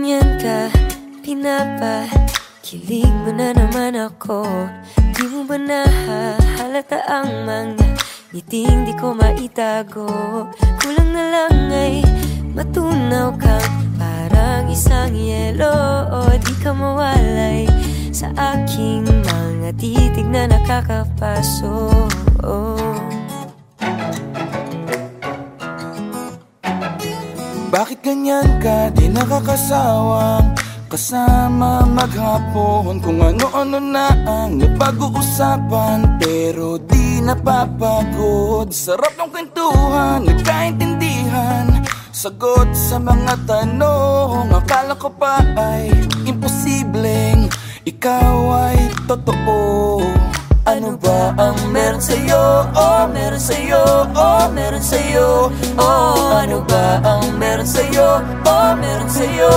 ganyan ka pinapakilig mo na naman ako? Di mo ba nahahalata ang mga ngiting di ko maitago? Kulang na lang ay matunaw kang parang isang yelo. Di ka mawalay sa aking mga titig na nakakapaso. Bakit ganyan ka, di nakakasawang kasama maghapon? Kung ano-ano na ang napag-uusapan, pero di napapagod. Sarap ng kwentuhan, nagkaintindihan, sagot sa mga tanong. Akala ko pa ay imposibleng ikaw ay totoo. Ano ba ang meron sa'yo? Meron sa'yo, meron sa'yo. Ano ba ang meron sa'yo? Meron sa'yo.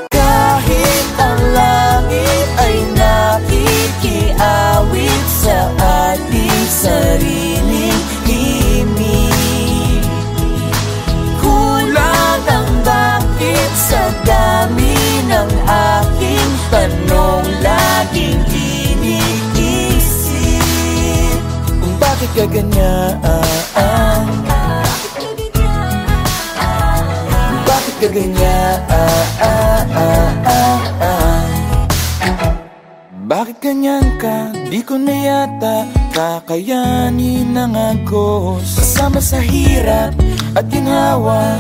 Kahit ang langit ay nakikiawit sa ating sariling himig, kulang ang bakit sa dami ng aking tanong laging iniisip. Kung bakit ka ganyan? Bakit ka ganyan? Bakit ganyan ka? Di ko na yata kakayanin ang agos. Kasama sa hirap at ginhawa,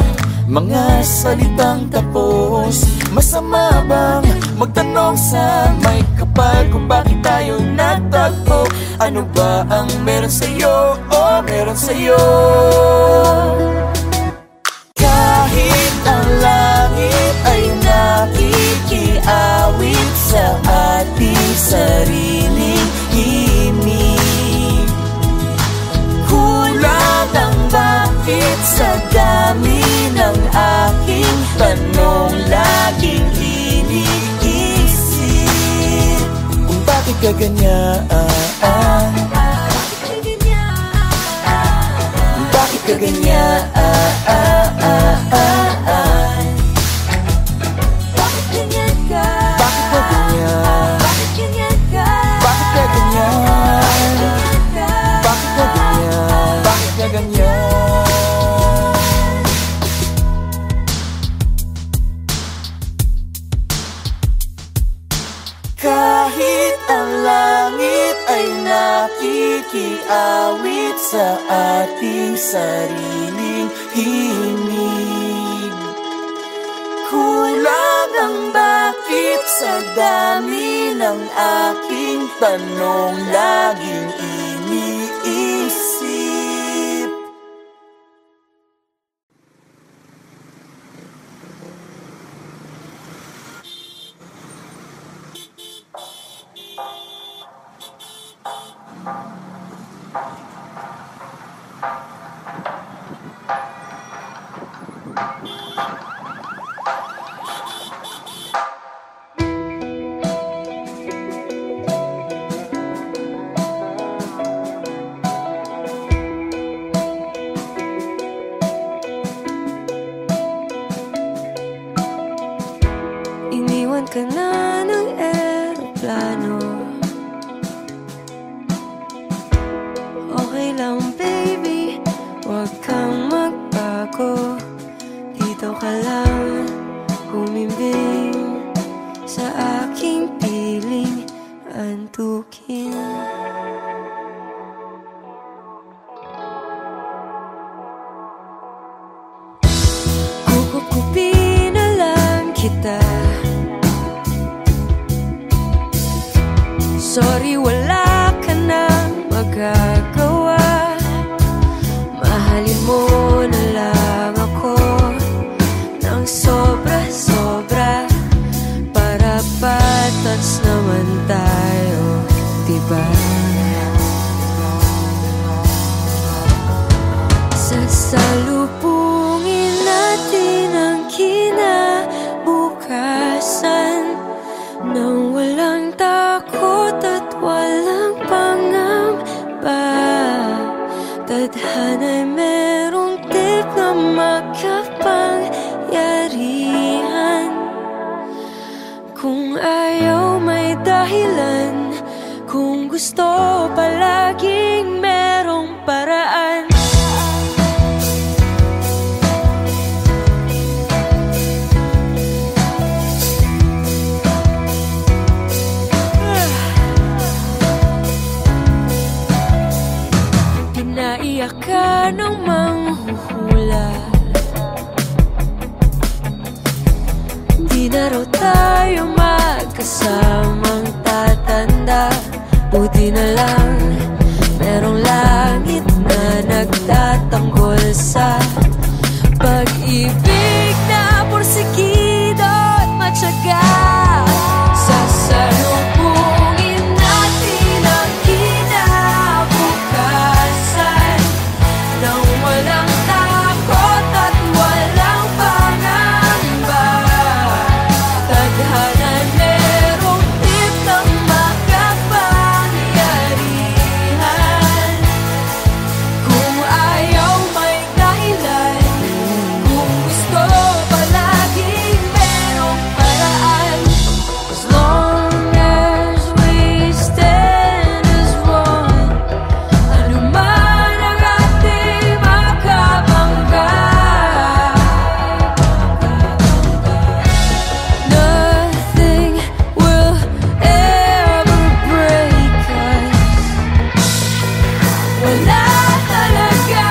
mga salitang tapos. Masama bang magtanong sa may kapal kung bakit tayo natagpo? Ano ba ang meron sa'yo? Meron sa'yo. Kahit ang langit ay nakikiawit sa ating sariling himig, kulang ang bakit sa dami ng aking tanong laging iniisip. Kung bakit ka ganyan? Bakit ka ganyan? Bakit ganyan ka? Bakit ka ganyan? Bakit ganyan ka? Bakit ka ganyan? Bakit ka ganyan? Bakit ka ganyan? Kahit ang langit ay nakikiawit sa ating sariling himig, kulang ang bakit sa dami ng aking tanong laging iniisip. Iniwan ka na ng eroplano. Okay lang baby, huwag kang magbago. Dito ka lang humimbing sa aking piling antukin. Kukupin na lang kita. Sorry, wala ka nang magagawa. Mahalin mo na lang ako ng sobra-sobra, para patas naman tayo, diba? Sasalubungin natin ang kinabukasan nang walang takot at walang pangamba. Tadhana'y merong tip na makapangyarihan. Kung ayaw may dahilan, kung gusto palaging merong paraan. Pinaiyak ka ng manghuhula, di na raw tayo magkasamang tatanda. Buti na lang merong langit na nagtatanggol sa pag-ibig na porsigido at matyaga. Sasalubungin natin ang kinabukasan nang walang takot at walang pangamba. Tadhana merong tip ng makapangyarihan. Kung ayaw may dahilan, kung gusto palaging merong paraan. As long as we stand as one, ano man ang ating makabangga. Nothing will ever break us. Wala talaga,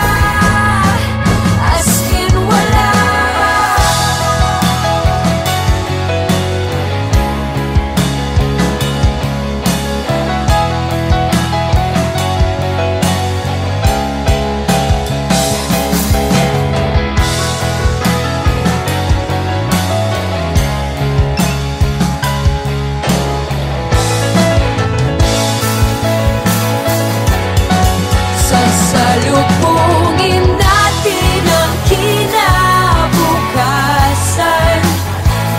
as in wala. Sasalubungin natin ang kinabukasan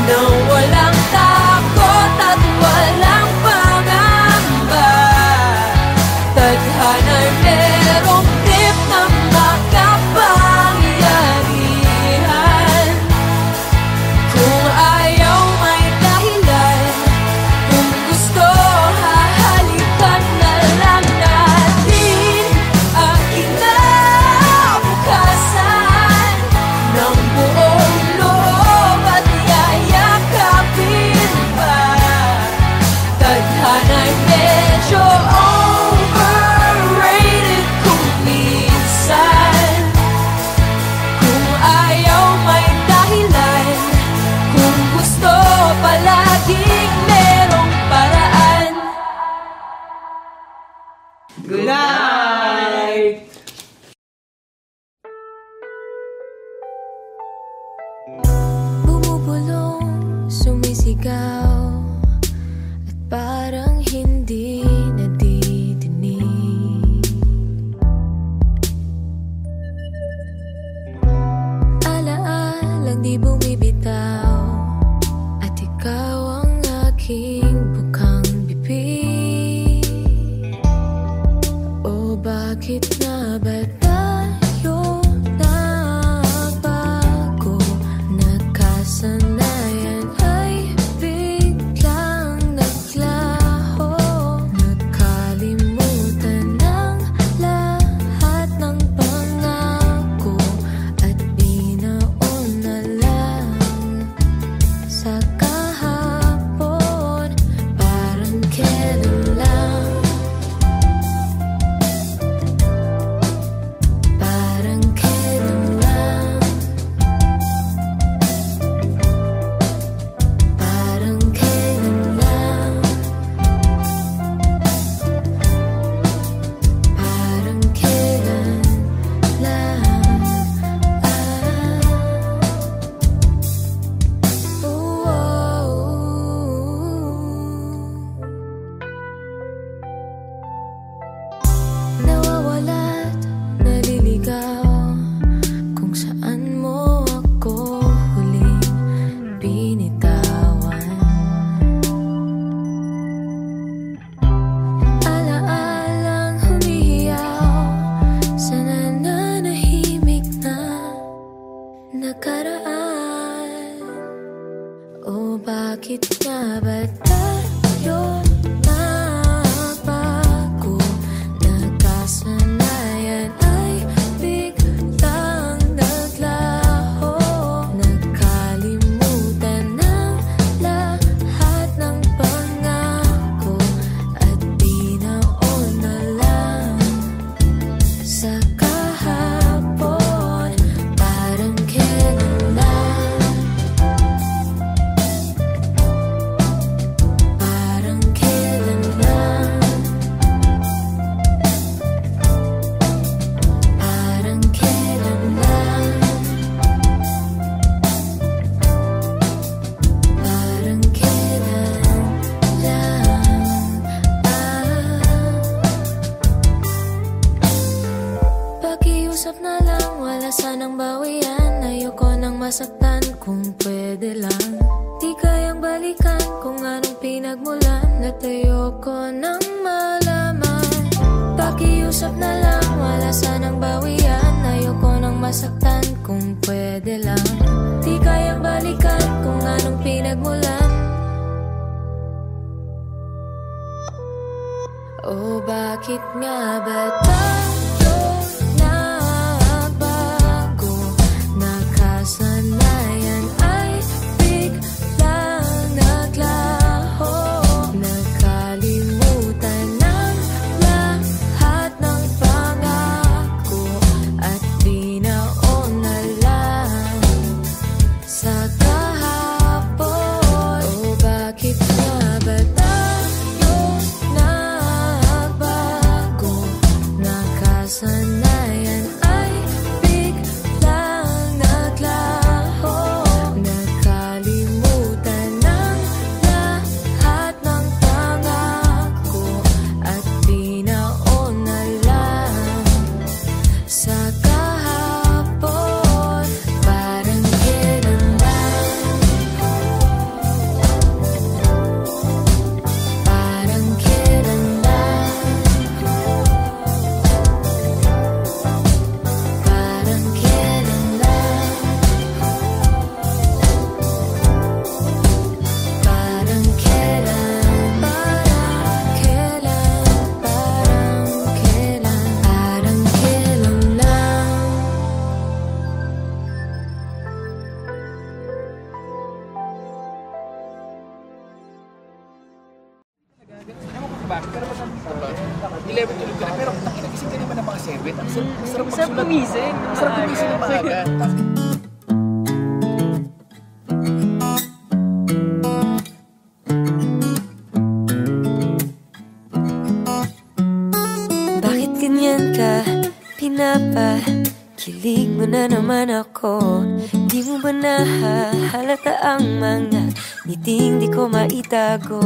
nang walang takot at walang pangamba. Tadhana'y merong tip na makapangyarihan. Kung ayaw may dahilan, kung gusto hahalikan na lang natin ang kinabukasan ng buong loob at yayakapin pa. Tadhana'y medyo overrated kung minsan. Kung ayaw may dahilan, kung gusto palaging merong paraan. Good night! Bumubulong, sumisigaw, at parang hindi nadidinig. Alaalang di bumibitaw, at ikaw ang aking bukang bibig. O bakit nga ba tayo nagbago? Nagkasanayan ay biglang naglaho. Nakalimutan ng lahat ng pangako at binaon na lang sa kahapon. Parang kailan lang ba't tayo nagbago? Nagkasanayan ay biglang naglaho. Nakalimutan ng lahat ng pangako at binaon na lang sa kahapon. Parang kailan lang, parang kailan lang, parang kailan lang, parang kailan lang. Pakiusap na lang, wala sanang bawian. Ayoko nang masaktan, kung pwede lang. Di kayang balikan kung anong pinagmulan, at ayoko nang malaman. Pakiusap na lang, wala sanang bawian. Ayoko nang masaktan, kung pwede lang. Di kayang balikan kung anong pinagmulan. Oh, bakit nga ba tayo nagbago? Nakasanayan ay biglang naglaho. Nakalimutan ng lahat ng pangako at binaon na lang sa kahapon. Oh, bakit nga ba tayo nagbago? Nakasanayan ay biglang naglaho. Nakalimutan ng lahat ng pangako at binaon na lang sa kahapon. Parang kailan lang, parang kailan lang, parang kailan lang, parang kailan, parang kailan lang. Ewan ko bakit, pero masang 11 tulog ka na, pero nagising ka naman ng mga 7. Ang sarap Sarap gumising. Ang sarap gumising ng maaga. Bakit ganyan ka? Pinapakilig mo na naman ako. Di mo ba nahahalata ang mga ngiting di ko maitago?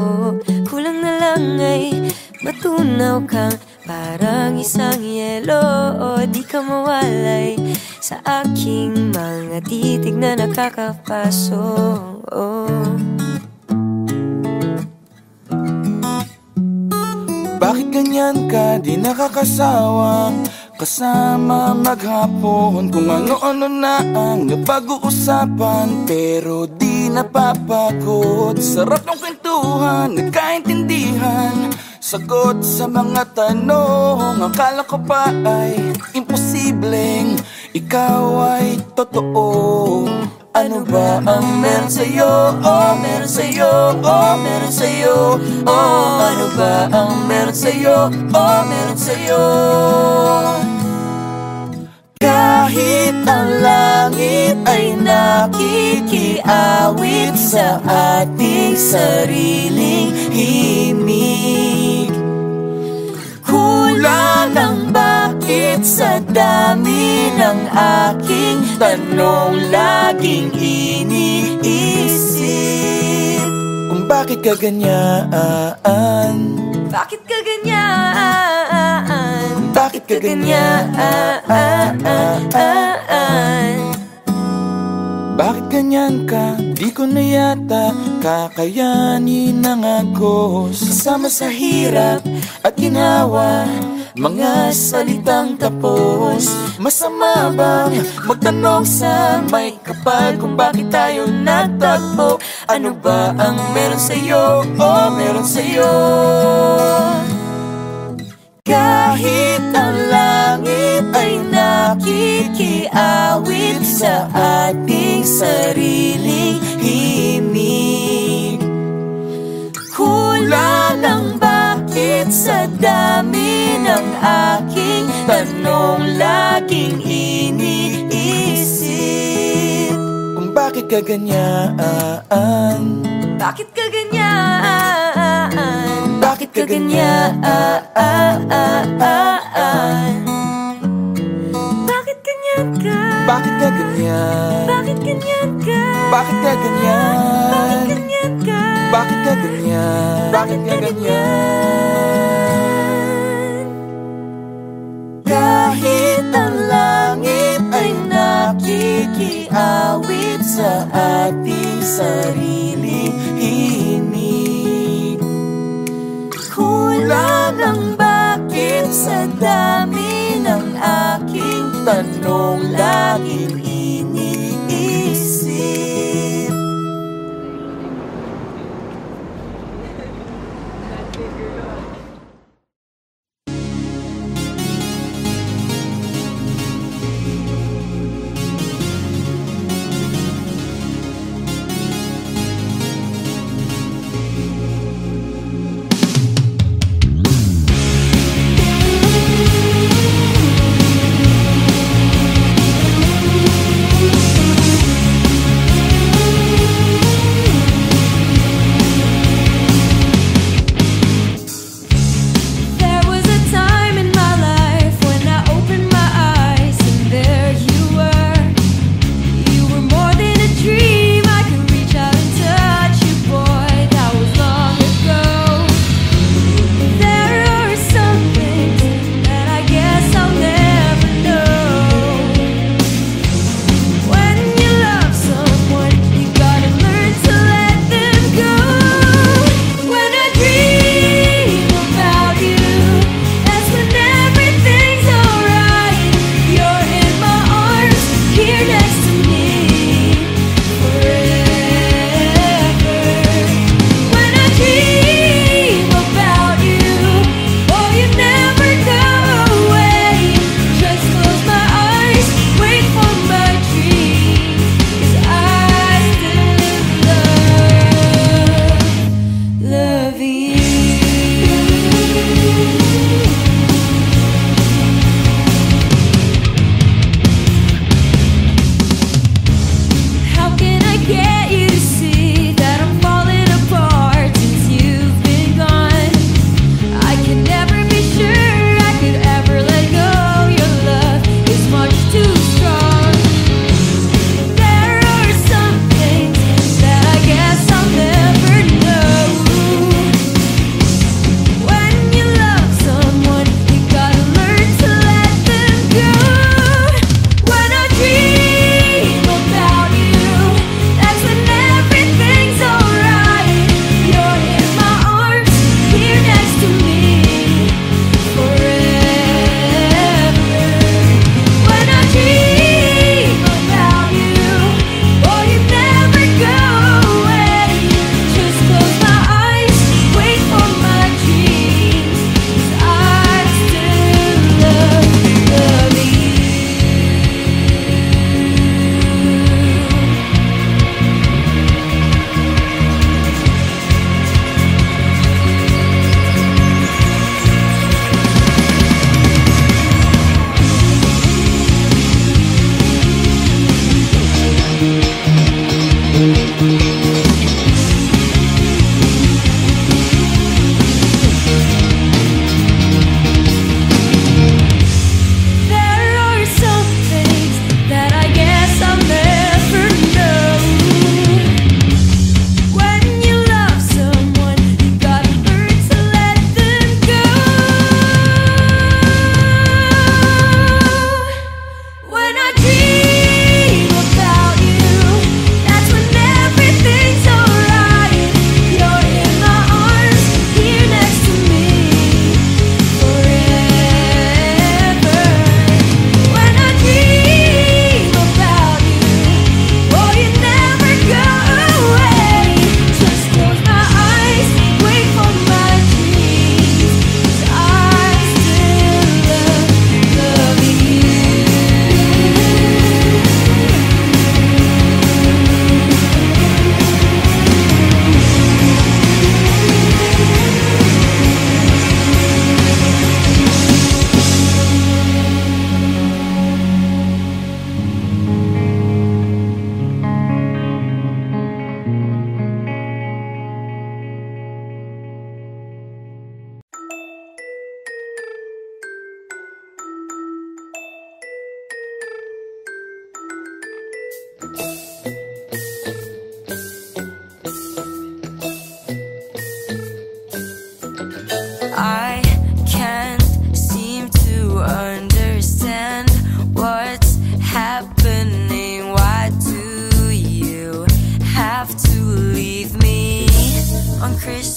Kulang na lang ay matunaw kang parang isang yelo. O di ka mawalay sa aking mga titig na nakakapaso. Bakit ganyan ka, di nakakasawang kasama maghapon? Kung ano-ano na ang napag-uusapan, pero di napapagod. Sarap ng kwentuhan, nagkaintindihan, sagot sa mga tanong. Akala ko pa ay imposibleng ikaw ay totoo. Ano ba ang meron sa'yo? Oh, meron sa'yo. Oh, meron sa'yo. Oh, ano ba ang meron sa'yo? Oh, meron sa'yo. Kahit ang langit ay nakikiawit sa ating sariling himig, kulang ang bakit sa dami ng aking tanong laging iniisip. Kung bakit ka ganyan? Bakit ka ganyan? Bakit ka ganyan? Bakit ganyan ka? Di ko na yata kakayanin ang agos. Kasama sa hirap at ginawa, mga salitang tapos. Masama bang magtanong sa may kapal kung bakit tayo nagtagpo? Ano ba ang meron sa'yo, oh meron sa'yo? Kahit ang langit ay nakikiawit sa ating sariling himig, kulang ang bakit sa dami ng aking tanong laging iniisip. Kung bakit ka ganyan, Bakit ka ganyan? bakit ka ganyan, Bakit ganyan ka? bakit ka ganyan, Bakit ganyan ka? bakit ka ganyan, Bakit ganyan ka? bakit ka ganyan, bakit ka ganyan? Kahit ang langit ay nakikiawit sa ating sariling himig, kulang ang bakit sa dami ng aking tanong laging iniisip.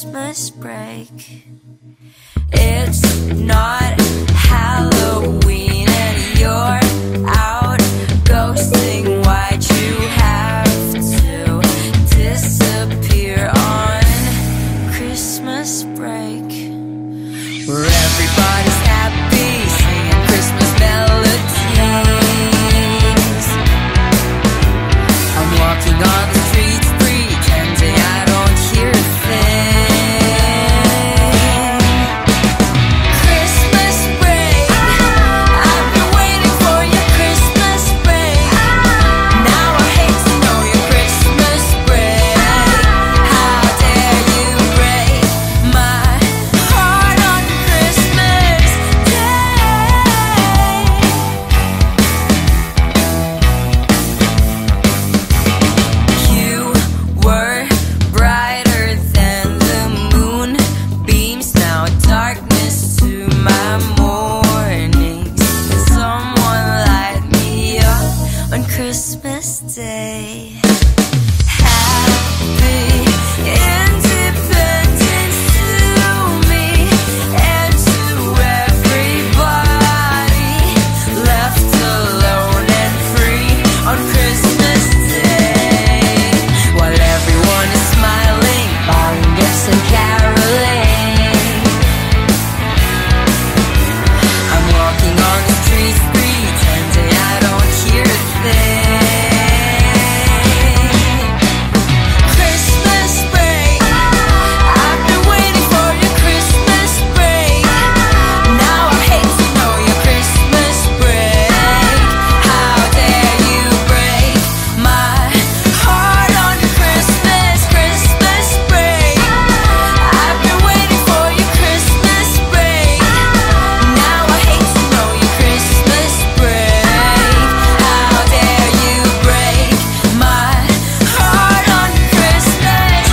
Christmas break. It's not Halloween and you're out ghosting. Why'd you have to disappear on Christmas break? Where everybody's happy, singing Christmas melodies. I'm walking on the streets, pretending I don't hear a thing. Christmas break, I've been waiting for your Christmas break. Now I hate to know your Christmas break. How dare you break my heart on Christmas Day? You were brighter than the moonbeams, now darkness to my mornings. Someone light me up on Christmas Day. Happy Independence to me and to everybody left alone and free on Christmas Day. While everyone is smiling, buying gifts and caroling, I'm walking on the streets, pretending I don't hear a thing. Christmas break, I've been waiting for your Christmas break. Now I hate to know your Christmas break. How dare you break my heart on Christmas break? I've been waiting for your Christmas break. Now I hate to know your Christmas break. How dare you break my heart on Christmas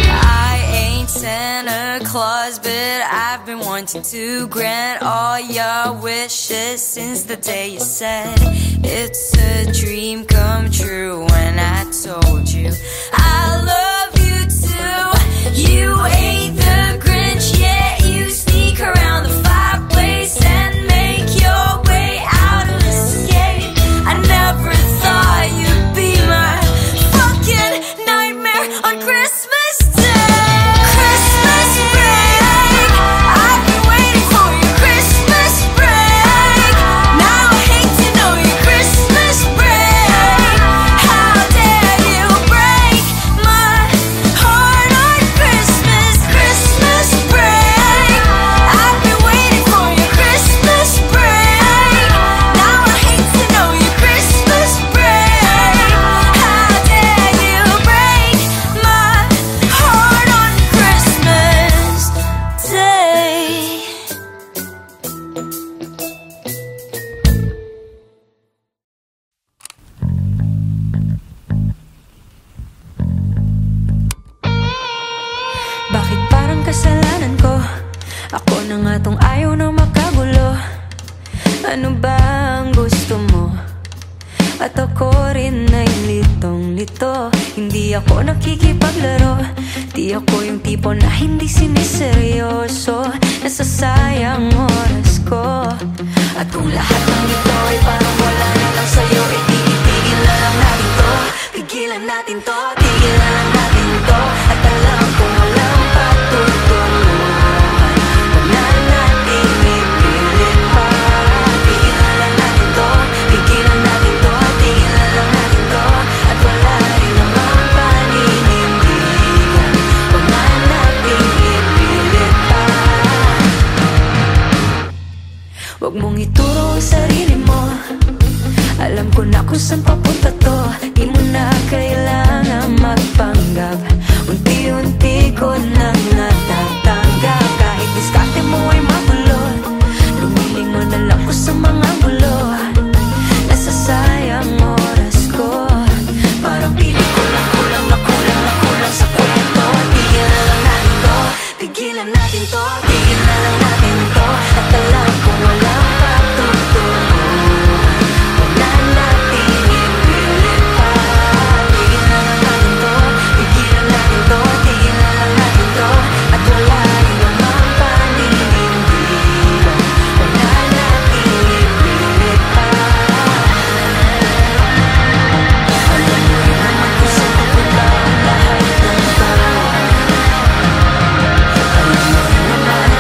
I ain't Santa Claus, but I've been wanting to grant all your wishes since the day you said it's a dream come true. When I told you I love you too, you ain't the Grinch yet. You sneak around the fireplace and make your way out of escape. I never thought you'd be my fucking nightmare on Christmas Day. Christmas break, I've been waiting for your Christmas break. Now I hate to know your Christmas break. How dare you break my heart on Christmas break? I've been waiting for your Christmas break. Now I hate to know your Christmas break. How dare you break my heart on Christmas Day? Bakit parang kasalanan ko? Ako na nga tong ayaw na makagulo. Ano ba ang gusto mo? At ako rin ay litong-lito. Hindi ako nakikipaglaro. Di ako yung tipo na hindi siniseryoso. Nasasayang oras ko. At kung lahat ng ito ay parang wala na lang sa'yo, eh di itigil na lang natin to. Tigilan natin to, tigilan lang natin to. At alam ko walang patutunguhan. Huwag na natin ipilit pa. Tigilan lang natin to, tigilan natin to. Tigilan lang natin to. At wala rin namang paninindigan. Huwag na natin ipilit pa. Huwag mong ituro ang sarili mo. Alam ko na kung saan papunta to. Di mo na kailangan magpanggap. Unti-unti ko nang natatanggap. Kahit diskarte mo ay magulo, lumilingon na lang ko sa mga gulo. Nasasayang oras ko. Parang piling ko lang kulang na kulang na kulang sa kwento. Tigilan lang natin to. tigilan natin to, tigil na lang natin to. At alam kong walang pagtutulo, wala natin ipilit pa. Tigil na lang natin to, tigilan natin to, tigil na lang natin to. At wala rin namang paninindigan, wala natin ipilit pa. Alam mo rin naman kung saan pupunta ang lahat ng to. Alam mo rin naman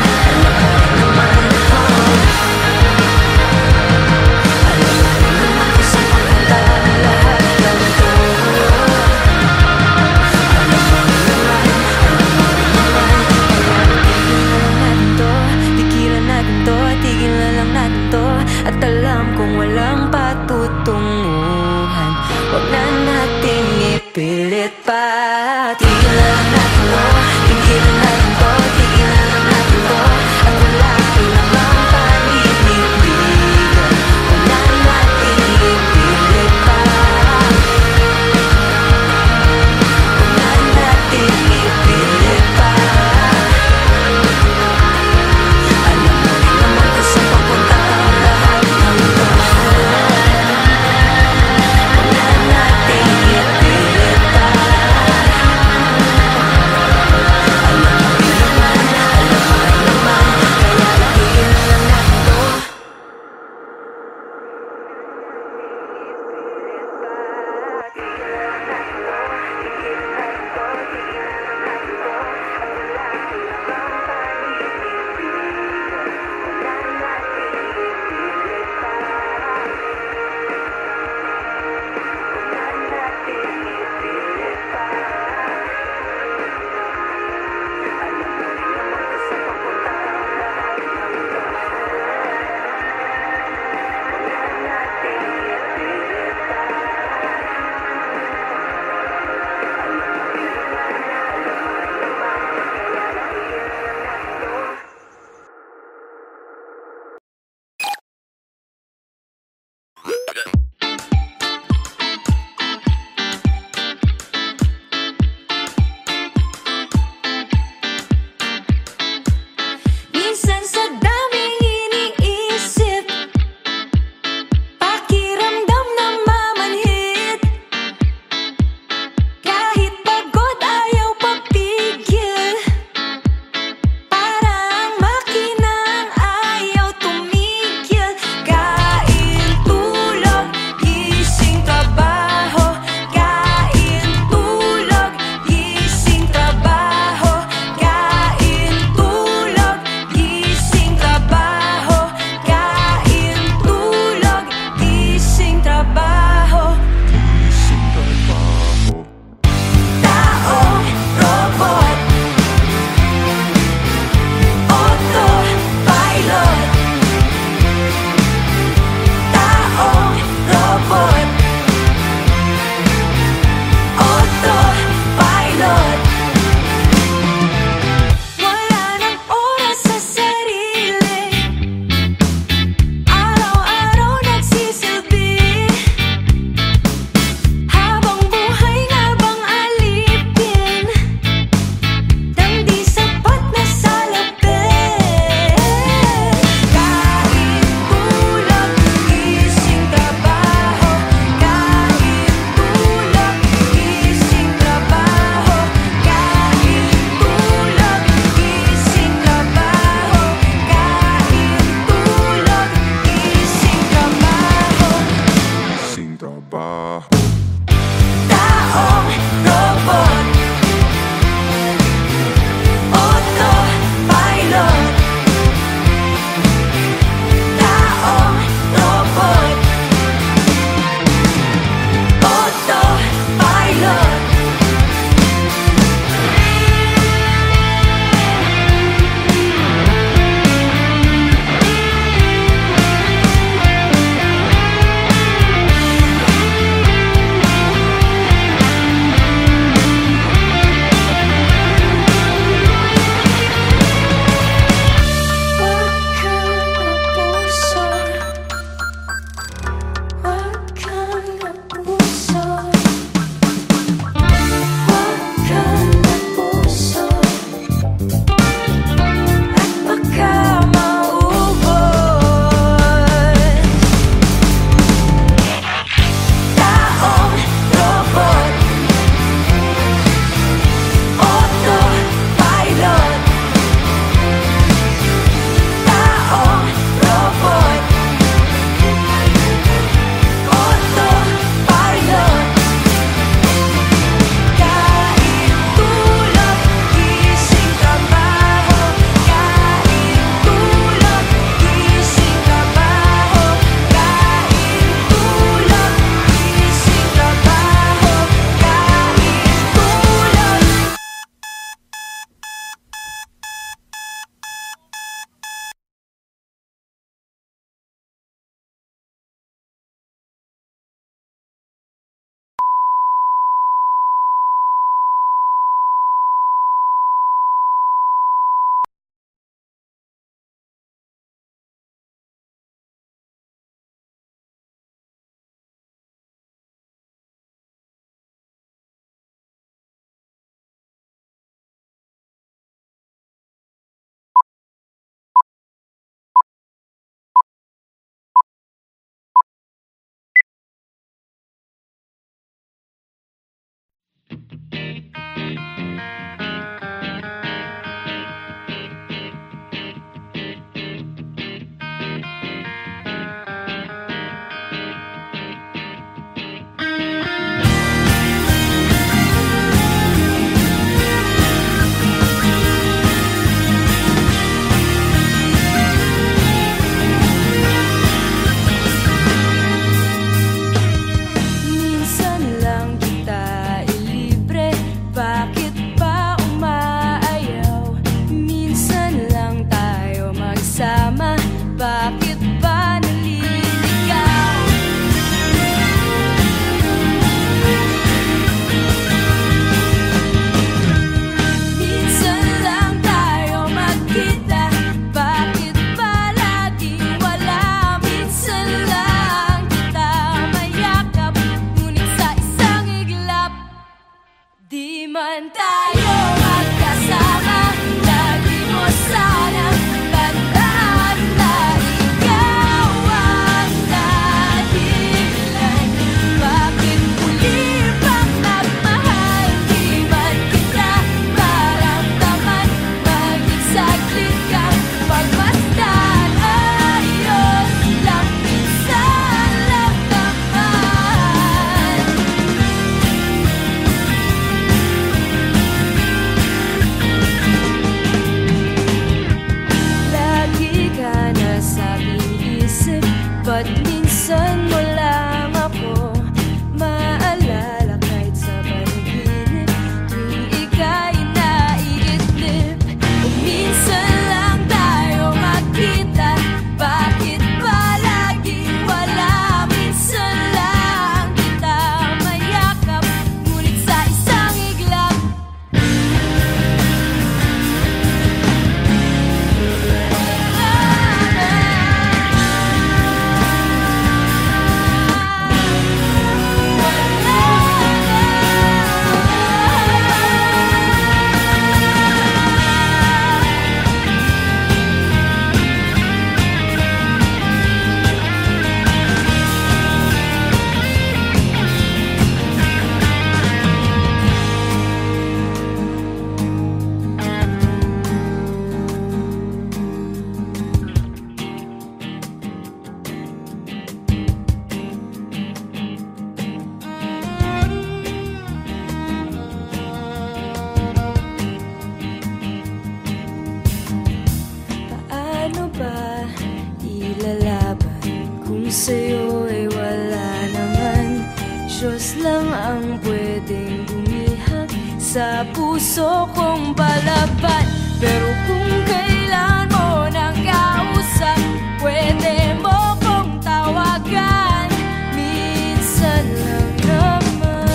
sa'yo ay wala naman. Diyos lang ang pwedeng bumihag sa puso kong palaban. Pero kung kailan mo nang kausap, pwede mo kong tawagan. Minsan lang naman.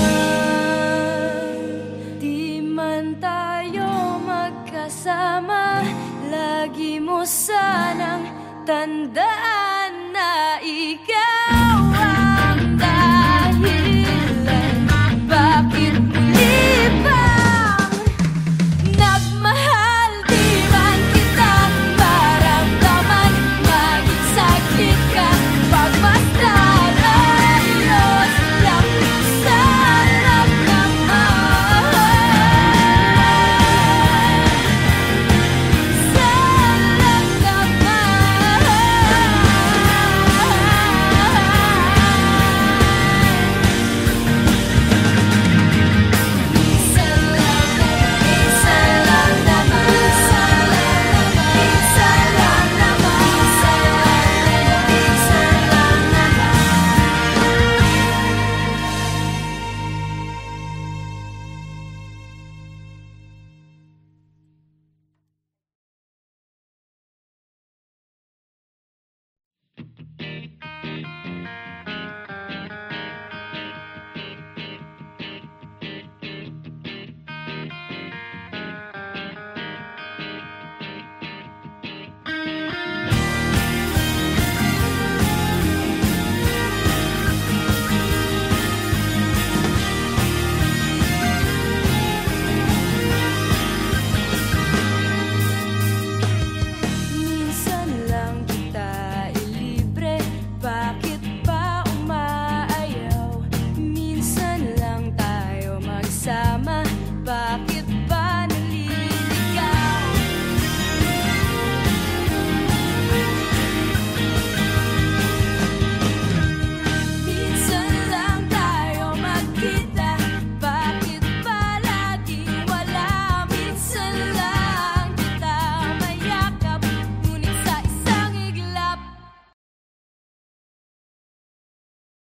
Di man tayo magkasama, lagi mo sanang tandaan na ikaw ang dahilan bakit muli bang nagmahal. Di man kita maramdaman, maging saglit ka pagmasdan. Ayos lang sarap naman. Sarap naman.